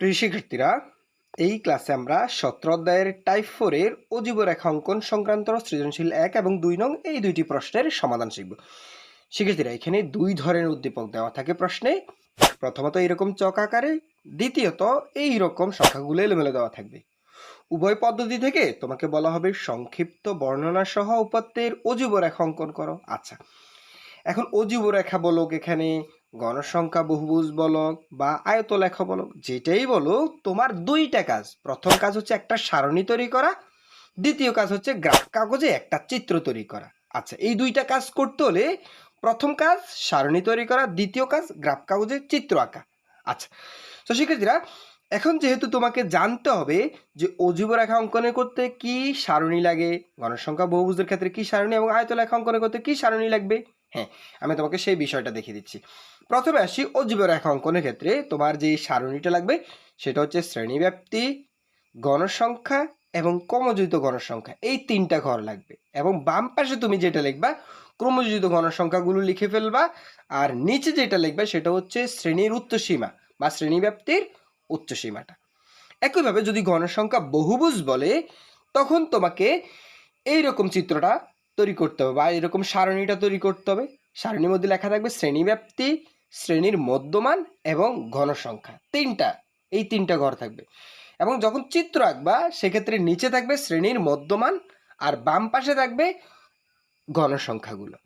প্রিয় শিক্ষার্থীরা, এই ক্লাসে আমরা 17 অধ্যায়ের টাইপ 4 এর অজীব রেখা অঙ্কন সংক্রান্ত সৃজনশীল 1 এবং 2 নং এই দুইটি প্রশ্নের সমাধান শিখব। শিক্ষার্থীরা, এখানে দুই ধরনের উদ্দীপক দেওয়া থাকে প্রশ্নে। প্রথমত এইরকম চক আকারে, দ্বিতীয়ত এইরকম সংখ্যাগুলো এলোমেলো দেওয়া থাকবে। উভয় পদ্ধতি থেকে তোমাকে বলা হবে সংক্ষিপ্ত বর্ণনা সহ উপাত্তের অজীব রেখা অঙ্কন করো। আচ্ছা, এখন অজীব রেখা বলক, এখানে গণসংখ্যা বহুভুজ বলক বা আয়তলেখা বলক, যেটাই বলো, তোমার দুইটা কাজ। প্রথম কাজ হচ্ছে একটা সারণী তৈরি করা, দ্বিতীয় কাজ হচ্ছে গ্রাফ কাগজে একটা চিত্র তৈরি করা। আচ্ছা, এই দুইটা কাজ করতে হলে প্রথম কাজ সারণী তৈরি করা, দ্বিতীয় কাজ গ্রাফ কাগজে চিত্র আঁকা। আচ্ছা, তো শিক্ষার্থীরা, এখন যেহেতু তোমাকে জানতে হবে যে অজীব রেখা অঙ্কনে করতে কি সারণী লাগে, গণসংখ্যা বহুভুজের ক্ষেত্রে কি সারণী এবং আয়তলেখা অঙ্কনে করতে কি সারণী লাগবে, হ্যাঁ, আমি তোমাকে সেই বিষয়টা দেখিয়ে দিচ্ছি। প্রথমে আসি অজীব রেখা অঙ্কনের ক্ষেত্রে তোমার যে সারণীটা লাগবে সেটা হচ্ছে শ্রেণীব্যাপ্তি, গণসংখ্যা এবং ক্রমযোজিত গণসংখ্যা, এই তিনটা ঘর লাগবে। এবং বাম পাশে তুমি যেটা লিখবা ক্রমযোজিত গণসংখ্যাগুলো লিখে ফেলবা, আর নিচে যেটা লিখবে সেটা হচ্ছে শ্রেণীর উচ্চসীমা বা শ্রেণীব্যাপ্তির উচ্চসীমাটা। একইভাবে যদি গণসংখ্যা বহুভুজ বলে তখন তোমাকে এইরকম চিত্রটা তৈরি করতে হবে বা এরকম সারণীটা তৈরি করতে হবে। সারণীর মধ্যে লেখা থাকবে শ্রেণীব্যাপ্তি, শ্রেণীর মধ্যমান এবং ঘনসংখ্যা, এই তিনটা ঘর থাকবে। এবং যখন চিত্র আঁকবা সেক্ষেত্রে নিচে থাকবে শ্রেণীর মধ্যমান আর বাম পাশে থাকবে ঘনসংখ্যাগুলো।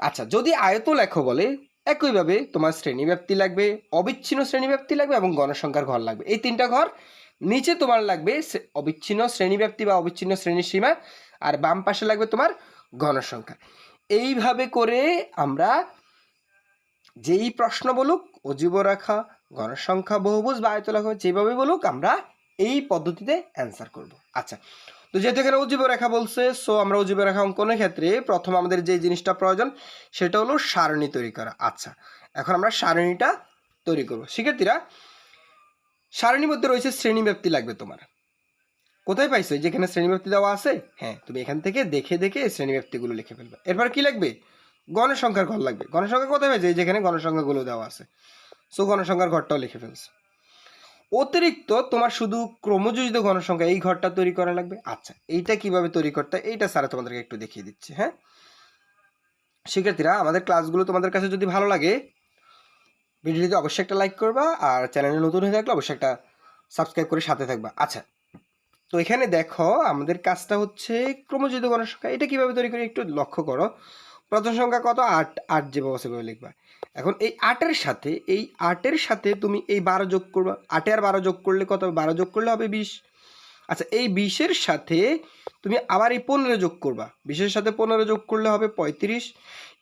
আচ্ছা, যদি আয়ত লেখো বলে একইভাবে তোমার শ্রেণীব্যাপ্তি লাগবে, অবিচ্ছিন্ন শ্রেণীব্যাপ্তি লাগবে এবং গণসংখ্যার ঘর লাগবে। এই তিনটা ঘর নিচে তোমার লাগবে অবিচ্ছিন্ন শ্রেণীব্যাপ্তি বা অবিচ্ছিন্ন শ্রেণীর সীমা, আর বাম পাশে লাগবে তোমার গণসংখ্যা। এইভাবে করে আমরা যেই প্রশ্ন বলুক, অজীব রেখা, গণসংখ্যা বহুভুজ বা আয়তলেখা, যেভাবে বলুক আমরা এই পদ্ধতিতে অ্যান্সার করব। আচ্ছা, তো যেহেতু এখানে অজীব রেখা বলছে, সো আমরা অজীব রেখা অঙ্কনের ক্ষেত্রে প্রথম আমাদের যে জিনিসটা প্রয়োজন সেটা হলো সারণী তৈরি করা। আচ্ছা, এখন আমরা সারণীটা তৈরি করব। শিক্ষার্থীরা, সারণীর মধ্যে রয়েছে শ্রেণীব্যাপ্তি লাগবে তোমার। কোথায় পাইছো? যেখানে শ্রেণীব্যাপ্তি দেওয়া আছে, হ্যাঁ, তুমি এখান থেকে দেখে দেখে শ্রেণীব্যাপ্তিগুলো লিখে ফেলবে। এরপর কি লাগবে? গণসংখ্যার ঘর লাগবে। গণসংখ্যা কোথায় পাইছো? যেখানে গণসংখ্যাগুলো দেওয়া আছে, সো গণসংখ্যার ঘরটাও লিখে ফেলছো। অতিরিক্ত তোমার শুধু ক্রমযোজিত গণসংখ্যা এই ঘরটা তৈরি করা লাগবে। আচ্ছা, এইটা কিভাবে তৈরি করতে হয় এইটা স্যার তোমাদেরকে একটু দেখিয়ে দিচ্ছি। হ্যাঁ শিক্ষার্থীরা, আমাদের ক্লাসগুলো তোমাদের কাছে যদি ভালো লাগে ভিডিওটিতে অবশ্যই একটা লাইক করবা, আর চ্যানেলে নতুন হয়ে থাকলে অবশ্যই একটা সাবস্ক্রাইব করে সাথে থাকবা। আচ্ছা, তো এখানে দেখো আমাদের কাজটা হচ্ছে ক্রমযোজিত গণসংখ্যা। এটা কিভাবে তৈরি করি একটু লক্ষ্য করো। প্রথম সংখ্যা কত? 8। 8 যেভাবে সেভাবে লিখবা। এখন এই 8-এর সাথে তুমি এই 12 যোগ করবা। 8 আর 12 যোগ করলে কত হবে? 12 যোগ করলে হবে 20। আচ্ছা, এই 20-এর সাথে তুমি আবার এই 15 যোগ করবা। 20-এর সাথে 15 যোগ করলে হবে 35।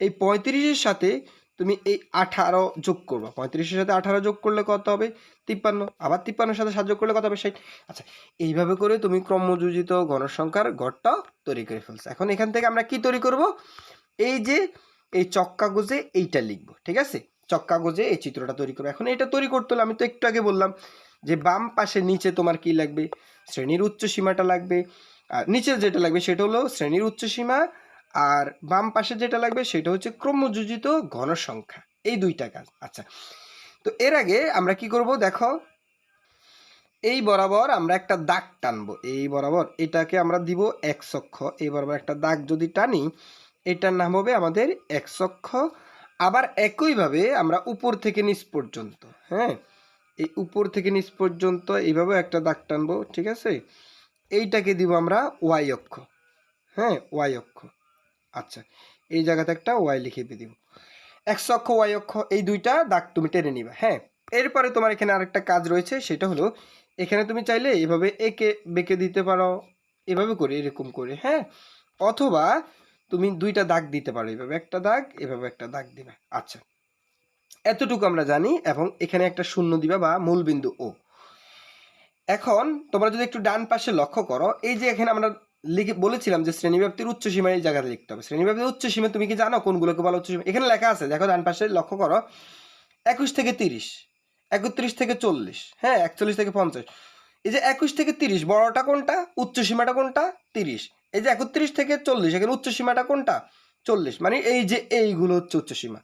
এই 35-এর সাথে তুমি এই 18 যোগ করবা। 35-এর সাথে 18 যোগ করলে কত হবে? 53। আবার 53-এর সাথে 7 যোগ করলে কত হবে? 60। আচ্ছা, এইভাবে করে তুমি ক্রমযোজিত গণসংখ্যার ঘরটা তৈরি করে ফেলছো। এখন এখান থেকে আমরা কি তৈরি করব? এই যে এই চক কাগজে এইটা লিখবো, ঠিক আছে? চক কাগজে এই চিত্রটা তৈরি করবো। এখন এটা তৈরি করতে হলে আমি তো একটু আগে বললাম যে বাম পাশে নিচে তোমার কি লাগবে? শ্রেণীর উচ্চ সীমাটা লাগবে। আর নিচে যেটা লাগবে সেটা হলো শ্রেণীর উচ্চ সীমা, আর বাম পাশে যেটা লাগবে সেটা হচ্ছে ক্রমযোজিত ঘনসংখ্যা। এই দুইটা কাজ। আচ্ছা, তো এর আগে আমরা কি করব দেখো, এই বরাবর আমরা একটা দাগ টানবো। এই বরাবর এটাকে আমরা দিব এক্স অক্ষ। এই বরাবর একটা দাগ যদি টানি এটার নাম হবে আমাদের এক্স অক্ষ। আবার একইভাবে আমরা উপর থেকে নিচ পর্যন্ত, হ্যাঁ, এই উপর থেকে নিচ পর্যন্ত এইভাবে একটা দাগ টানবো, ঠিক আছে? এইটাকে দিব আমরা ওয়াই অক্ষ। হ্যাঁ, ওয়াই অক্ষ। আচ্ছা, এই জায়গাতে একটা ওয়াই লিখে দিব। এক্স অক্ষ, ওয়াই অক্ষ, এই দুইটা দাগ তুমি টেনে নিবা। হ্যাঁ, এরপরে তোমার এখানে আরেকটা কাজ রয়েছে, সেটা হলো এখানে তুমি চাইলে এভাবে এঁকে বেঁকে দিতে পারো, এভাবে করে, এরকম করে, হ্যাঁ, অথবা তুমি দুইটা দাগ দিতে পারো, এভাবে একটা দাগ, এভাবে একটা দাগ দিবে। আচ্ছা, এতটুকু আমরা জানি। এবং এখানে একটা শূন্য দিবা বা মূলবিন্দু ও। এখন তোমরা যদি একটু ডান পাশে লক্ষ্য করো, এই যে এখানে আমরা লিখে বলেছিলাম যে শ্রেণীব্যাপ্তির উচ্চ সীমা এই জায়গাতে লিখতে হবে। শ্রেণীব্যাপ্তির উচ্চ সীমা তুমি কি জানো কোনগুলোকে বলা উচ্চ সীমা? এখানে লেখা আছে, দেখো ডান পাশে লক্ষ্য করো, 21 থেকে 30, 31 থেকে 40, হ্যাঁ, 41 থেকে 50। এই যে 21 থেকে 30 বড়টা কোনটা? উচ্চ সীমাটা কোনটা? 30। এই যে 31 থেকে 40 এখানে উচ্চ সীমাটা কোনটা? 40। মানে এই যে এইগুলো হচ্ছে উচ্চ সীমা।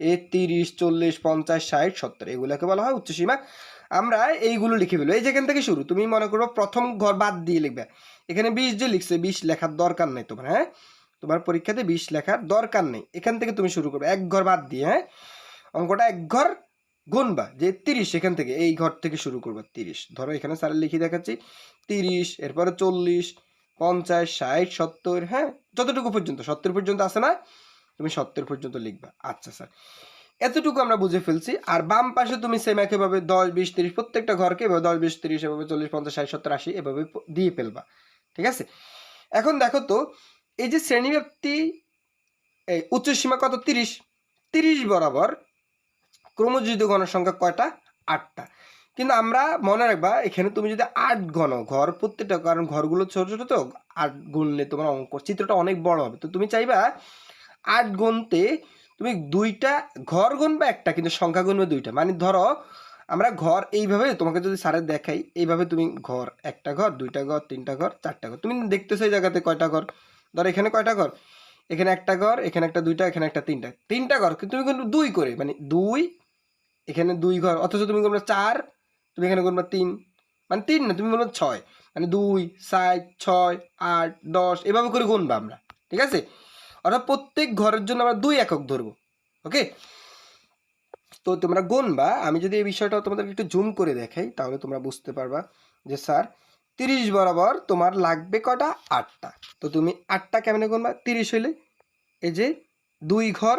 এই 30, 40, 50, 60, 70 এগুলোকে বলা হয় উচ্চ সীমা। আমরা এইগুলো লিখে ফেলবো। এই যেখান থেকে শুরু, তুমি মনে করো প্রথম ঘর বাদ দিয়ে লিখবে। এখানে 20 যে লিখছে, 20 লেখার দরকার নেই তোমার, হ্যাঁ, তোমার পরীক্ষাতে 20 লেখার দরকার নেই। এখান থেকে তুমি শুরু করবে এক ঘর বাদ দিয়ে, হ্যাঁ, অঙ্কটা এক ঘর গুনবা, যে 30 এখান থেকে এই ঘর থেকে শুরু করবা। 30 ধরো এখানে স্যার লিখে দেখাচ্ছি 30, এরপরে 40, 50, 60, 70, হ্যাঁ, যতটুকু পর্যন্ত 70 পর্যন্ত আছে না, তুমি 70 পর্যন্ত লিখবা। আচ্ছা স্যার, এতটুকু আমরা বুঝে ফেলছি। আর বাম পাশে তুমি সেম একইভাবে 10, 20, 30 প্রত্যেকটা ঘরকে এভাবে 10, 20, 30 এভাবে 40, 50, 60, 70, 80 এভাবে দিয়ে ফেলবা। ঠিক আছে, এখন দেখো তো এই যে শ্রেণীব্যাপ্তি, এই উচ্চসীমা কত? 30। 30 বরাবর ক্রমযোজিত গণের সংখ্যা কয়টা? 8টা। কিন্তু আমরা মনে রাখবা, এখানে তুমি যদি 8 গণ ঘর প্রত্যেকটা, কারণ ঘরগুলো ছোট ছোট তো, 8 গুনলে তোমার অঙ্ক চিত্রটা অনেক বড় হবে। তো তুমি চাইবা 8 গুনতে তুমি 2টা ঘর গুনবা, একটা কিন্তু সংখ্যা গুনবে 2টা। মানে ধরো আমরা ঘর এইভাবে তোমাকে যদি স্যারের দেখাই, এইভাবে তুমি ঘর, একটা ঘর, 2টা ঘর, 3টা ঘর, 4টা ঘর, তুমি দেখতেছো এই জায়গাতে কয়টা ঘর। ধরো এখানে কয়টা ঘর, এখানে একটা ঘর, এখানে একটা, 2টা, এখানে একটা, 3টা ঘর, কিন্তু তুমি কিন্তু 2 করে, মানে 2, এখানে 2 ঘর, অথচ তুমি গুনবা 4, তুমি এখানে গুনবা 3, মানে 3 না, তুমি গুনবা 6, মানে 2, 7, 6, 8, 10 এভাবে করে গুনবা আমরা। ঠিক আছে, অর্থাৎ প্রত্যেক ঘরের জন্য আমরা 2 একক ধরবো। ওকে, তো তোমরা গুনবা। আমি যদি এই বিষয়টা তোমাদেরকে একটু জুম করে দেখাই, তাহলে তোমরা বুঝতে পারবা যে স্যার 30 বরাবর তোমার লাগবে কটা? 8টা। তো তুমি 8টা কেমনে গুনবা? 30 হইলে এই যে 2 ঘর,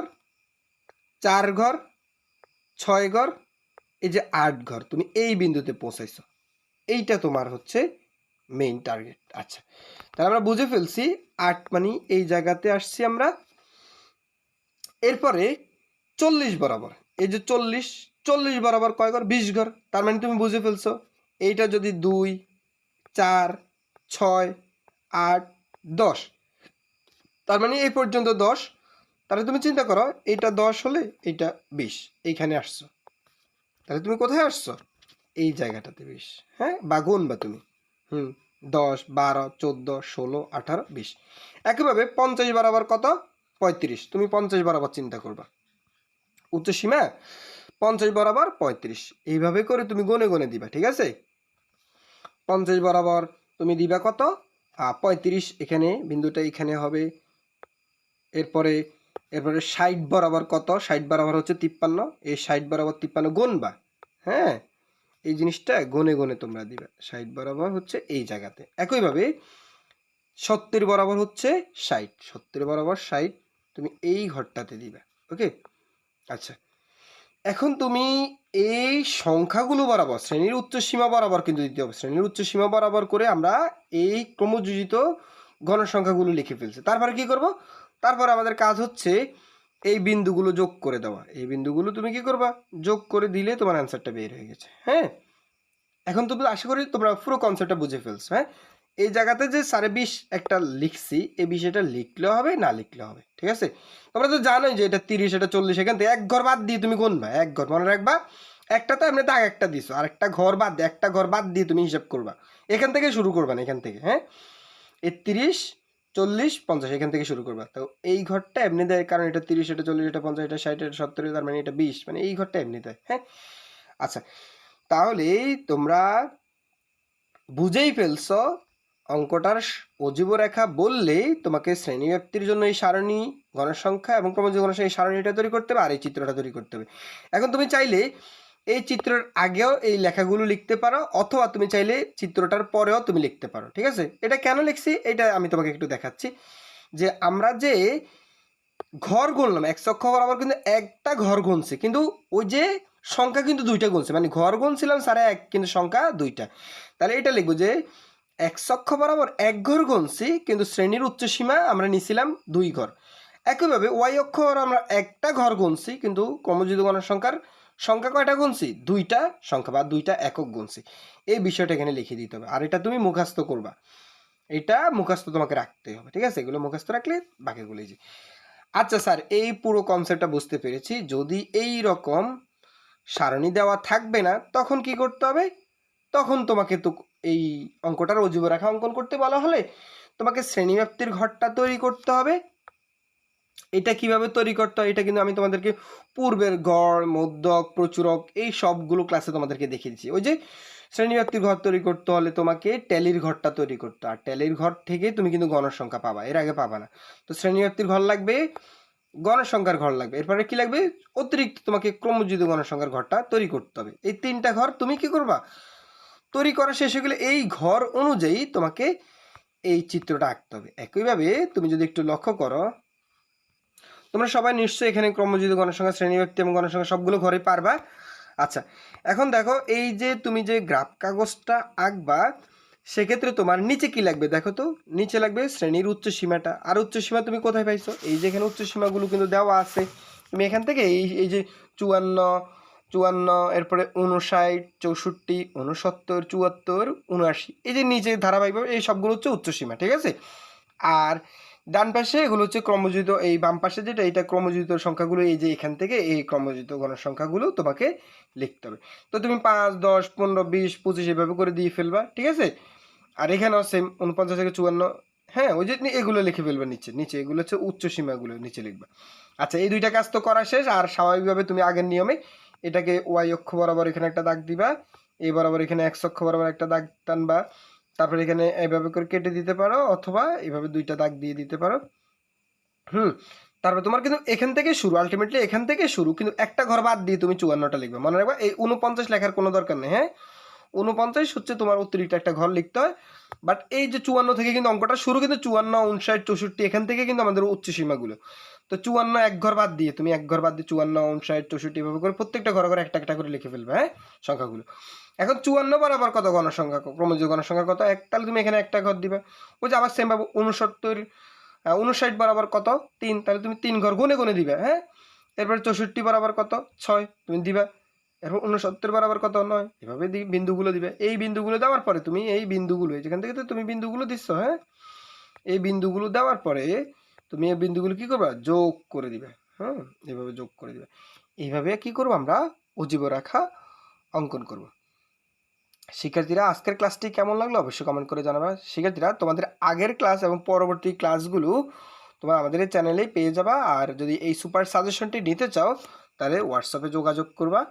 4 ঘর, 6 ঘর, এই যে 8 ঘর, তুমি এই বিন্দুতে পৌঁছাইছো। এইটা তোমার হচ্ছে মেইন টার্গেট। আচ্ছা, তাহলে আমরা বুঝে ফেলছি 8 মানে এই জায়গাতে আসছি আমরা। এরপরে 40 বরাবর, এই যে 40 বরাবর কয় ঘর? 20 ঘর। তার মানে তুমি বুঝে ফেলছো, এইটা যদি 2, 4, 6, 8, 10, তার মানে এই পর্যন্ত 10। তাহলে তুমি চিন্তা করো, এইটা 10 হলে এইটা 20, এইখানে আসছো। তাহলে তুমি কোথায় আসছো? এই জায়গাটাতে 20, হ্যাঁ, বা গুনবা তুমি, 10, 12, 14, 16, 18, 20। একইভাবে 50 বরাবর কত? 35। তুমি 50 বরাবর চিন্তা করবা, উচ্চসীমা 50 বরাবর 35, এইভাবে করে তুমি গনে গনে দিবা। ঠিক আছে, 50 বরাবর তুমি দিবা কত? 35, এখানে বিন্দুটা এখানে হবে। এরপরে 60 বরাবর কত? 60 বরাবর হচ্ছে 53, এই 60 বরাবর 53 গুনবা, হ্যাঁ, এই জিনিসটা গনে গনে তোমরা দিবা। 60 বরাবর হচ্ছে এই জায়গাতে। একইভাবে 70 বরাবর হচ্ছে 60, 70 বরাবর 60 তুমি এই ঘরটাতে দিবা। ওকে, আচ্ছা, এখন তুমি এই সংখ্যাগুলো বরাবর শ্রেণীর উচ্চসীমা বরাবর কিন্তু দিতে হবে। শ্রেণীর উচ্চসীমা বরাবর করে আমরা এই ক্রমযোজিত গণসংখ্যাগুলো লিখে ফেলছি। তারপরে কি করব? তারপরে আমাদের কাজ হচ্ছে এই বিন্দুগুলো যোগ করে দেওয়া। এই বিন্দুগুলো তুমি কি করবা? যোগ করে দিলে তোমার অ্যান্সারটা বের হয়ে গেছে। হ্যাঁ, এখন তুমি আশা করি তোমরা পুরো কনসেপ্টটা বুঝে ফেলছো। হ্যাঁ, এই জায়গাতে যে 20.5 একটা লিখছি, এই বিষয়টা লিখলেও হবে, না লিখলেও হবে। ঠিক আছে, তোমরা তো জানোই যে এটা 30, এটা 40, এখান থেকে এক ঘর বাদ দিয়ে তুমি গুনবা। এক ঘর মনে রাখবা, একটা তো এমনি দাগ একটা দিছো, আর একটা ঘর বাদ দিয়ে, একটা ঘর বাদ দিয়ে তুমি হিসাব করবা। এখান থেকে শুরু করবা না, এখান থেকে, হ্যাঁ, 30, 40, 50 এখান থেকে শুরু করবা। তো এই ঘরটা এমনি দেয়, কারণ এটা 30, এটা 40, এটা 50, এটা 60, এটা 70, তার মানে এটা 20, মানে এই ঘরটা এমনি দেয়। হ্যাঁ, আচ্ছা, তাহলে তোমরা বুঝেই ফেলছো, অঙ্কটার অজীব রেখা বললেই তোমাকে শ্রেণীব্যাপ্তির জন্য এই সারণী, গণসংখ্যা এবং ক্রমযোগ গণসংখ্যা এই সারণীটা তৈরি করতে হবে, আর এই চিত্রটা তৈরি করতে হবে। এখন তুমি চাইলে এই চিত্রের আগেও এই লেখাগুলো লিখতে পারো, অথবা তুমি চাইলে চিত্রটার পরেও তুমি লিখতে পারো। ঠিক আছে, এটা কেন লিখছি এটা আমি তোমাকে একটু দেখাচ্ছি। যে আমরা যে ঘর গুনলাম, এক অক্ষ বরাবর কিন্তু একটা ঘর গুনছে, কিন্তু ওই যে সংখ্যা কিন্তু 2টা গুনছে, মানে ঘর গুনছিলাম 1.5, কিন্তু সংখ্যা 2টা। তাহলে এটা লিখবো যে এক অক্ষ বরাবর এক ঘর গুনছি, কিন্তু শ্রেণীর উচ্চসীমা আমরা নিছিলাম 2 ঘর। একইভাবে ওয়াই অক্ষ আমরা একটা ঘর গুনছি, কিন্তু ক্রমযোজিত গণের সংখ্যা কয়টা গুনছি? 2টা সংখ্যা বা 2টা একক গুনছি। এই বিষয়টা এখানে লিখে দিতে হবে, আর এটা তুমি মুখস্থ করবা। এটা মুখস্থ তোমাকে রাখতে হবে। ঠিক আছে, এগুলো মুখস্থ রাখলে বাকিগুলো যে। আচ্ছা স্যার, এই পুরো কনসেপ্টটা বুঝতে পেরেছি। যদি এই রকম সারণী দেওয়া থাকবে না, তখন কি করতে হবে? তখন তোমাকে তো এই অঙ্কটার অজীব রেখা অঙ্কন করতে বলা হলে তোমাকে শ্রেণীব্যাপ্তির ঘরটা তৈরি করতে হবে, এটা কিভাবে তৈরি করতে হয় এটা কিন্তু আমি তোমাদেরকে পূর্বের গড়, মধ্যক, প্রচুরক এই সবগুলো ক্লাসে তোমাদেরকে দেখিয়ে দিচ্ছি। ওই যে শ্রেণীব্যাপ্তির ঘর তৈরি করতে হলে তোমাকে ট্যালির ঘরটা তৈরি করতে হয়, আর ট্যালির ঘর থেকে তুমি কিন্তু গণসংখ্যা পাবা, এর আগে পাবা না। তো শ্রেণীব্যাপ্তির ঘর লাগবে, গণসংখ্যার ঘর লাগবে, এরপরে কি লাগবে, অতিরিক্ত তোমাকে ক্রমযুক্ত গণসংখ্যার ঘরটা তৈরি করতে হবে। এই তিনটা ঘর তুমি কি করবা, তৈরি করা শেষ হয়ে গেলে এই ঘর অনুযায়ী তোমাকে এই চিত্রটা আঁকতে হবে। একইভাবে তুমি যদি একটু লক্ষ্য করো, তোমরা সবাই নিশ্চয়ই এখানে ক্রমযুক্ত গণসংখ্যা, শ্রেণীব্যাপ্তি এবং গণসংখ্যা সবগুলো ঘরে পারবা। আচ্ছা, এখন দেখো এই যে তুমি যে গ্রাফ কাগজটা আঁকবা, সেক্ষেত্রে তোমার নিচে কি লাগবে দেখো তো, নিচে লাগবে শ্রেণীর উচ্চ সীমাটা। আর উচ্চ সীমা তুমি কোথায় পাইছো, এই যে এখানে উচ্চ সীমাগুলো কিন্তু দেওয়া আছে। তুমি এখান থেকে এই যে 54, 54, এরপরে 59, 64, 69, 74, 79, এই যে নিচে ধারাবাহিকভাবে এই সবগুলো হচ্ছে উচ্চ সীমা, ঠিক আছে। আর ডান পাশে এগুলো হচ্ছে ক্রমযুক্ত, এই বাম পাশে যেটা এটা ক্রমযুক্ত সংখ্যাগুলো, এই যে এখান থেকে এই ক্রমযুক্ত গণসংখ্যাগুলো তোমাকে লিখতে হবে। তো তুমি 5, 10, 15, 20, 25 এভাবে করে দিয়ে ফেলবা, ঠিক আছে। আর এখানেও সেম 49 থেকে 54, হ্যাঁ ওই যে এগুলো লিখে ফেলবা নিচে, নিচে এগুলো হচ্ছে উচ্চ সীমাগুলো নিচে লিখবা। আচ্ছা, এই দুইটা কাজ তো করা শেষ। আর স্বাভাবিকভাবে তুমি আগের নিয়মে এটাকে ওয়াই অক্ষ বরাবর এখানে একটা দাগ দিবা, এই বরাবর এখানে এক্স অক্ষ বরাবর একটা দাগ টানবা, তারপরে এখানে এইভাবে করে কেটে দিতে পারো, অথবা এইভাবে দুইটা দাগ দিয়ে দিতে পারো। তারপর তোমার কিন্তু এখান থেকে শুরু, আলটিমেটলি এখান থেকে শুরু, কিন্তু একটা ঘর বাদ দিয়ে তুমি 54টা লিখবে। মনে রাখবা এই 49 লেখার কোনো দরকার নেই, হ্যাঁ 49 হচ্ছে তোমার অতিরিক্ত একটা ঘর লিখতে হয়। বাট এই যে 54 থেকে কিন্তু অঙ্কটা শুরু, কিন্তু 54, 59, 64 এখান থেকে কিন্তু আমাদের উচ্চ সীমাগুলো। তো 54 এক ঘর বাদ দিয়ে তুমি এক ঘর বাদ দিয়ে 54, 59, 64 এভাবে করে প্রত্যেকটা ঘরে ঘরে একটা একটা করে লিখে ফেলবে, হ্যাঁ সংখ্যাগুলো। এখন 54 বরাবর কত গণসংখ্যা, ক্রমযুক্ত গণসংখ্যা কত, এক, তাহলে তুমি এখানে একটা ঘর দিবে। ওই যে আবার সেম ভাবে 69, 59 বরাবর কত 3, তাহলে তুমি 3 ঘর গুনে গুনে দিবে, হ্যাঁ। এরপর 64 বরাবর কত 6 তুমি দিবা। এরপর 69 বরাবর কত 9, এভাবে বিন্দুগুলো দিবে। এই বিন্দুগুলো দেওয়ার পরে তুমি এই বিন্দুগুলো, যেখান থেকে তো তুমি বিন্দুগুলো দিচ্ছ, হ্যাঁ এই বিন্দুগুলো দেওয়ার পরে তুমি এই বিন্দুগুলো কি করবা, যোগ করে দিবে, হ্যাঁ এভাবে যোগ করে দিবে। এইভাবে কি করবো আমরা অজীব রেখা অঙ্কন করব। শিক্ষার্থীরা আজকের ক্লাসটি কেমন লাগলো অবশ্যই কমেন্ট করে জানাবা। শিক্ষার্থীরা তোমাদের আগের ক্লাস এবং পরবর্তী ক্লাসগুলো তোমরা আমাদের এই চ্যানেলেই পেয়ে যাবা। আর যদি এই সুপার সাজেশনটি নিতে চাও তাহলে হোয়াটসঅ্যাপে যোগাযোগ করবা।